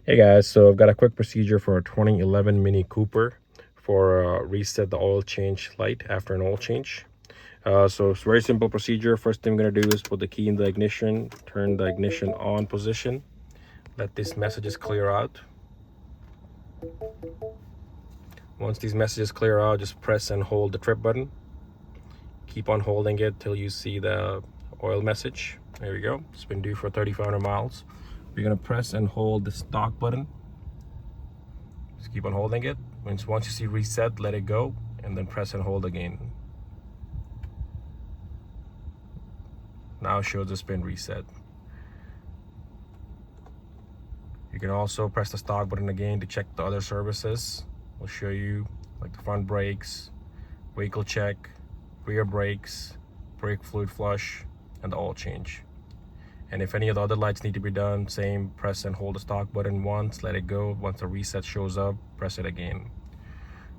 Hey guys, so I've got a quick procedure for a 2011 Mini Cooper for reset the oil change light after an oil change. So it's a very simple procedure. First thing I'm going to do is put the key in the ignition, turn the ignition on position, let these messages clear out. Once these messages clear out, just press and hold the trip button. Keep on holding it till you see the oil message. There we go. It's been due for 3,500 miles. You're going to press and hold the stop button. Just keep on holding it. Once you see reset, let it go, and then press and hold again. Now it shows it's been reset. You can also press the stop button again to check the other services. We'll show you like the front brakes, vehicle check, rear brakes, brake fluid flush, and the oil change. And if any of the other lights need to be done, same, press and hold the stop button once, let it go. Once the reset shows up, press it again.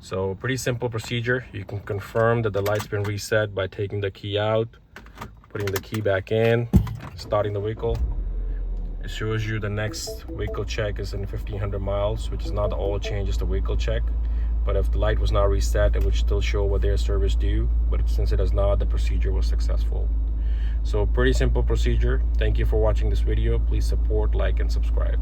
So pretty simple procedure. You can confirm that the light's been reset by taking the key out, putting the key back in, starting the vehicle. It shows you the next vehicle check is in 1,500 miles, which is not the oil change, it's the vehicle check. But if the light was not reset, it would still show what their service due. But since it has not, the procedure was successful. So pretty simple procedure. Thank you for watching this video. Please support, like, and subscribe.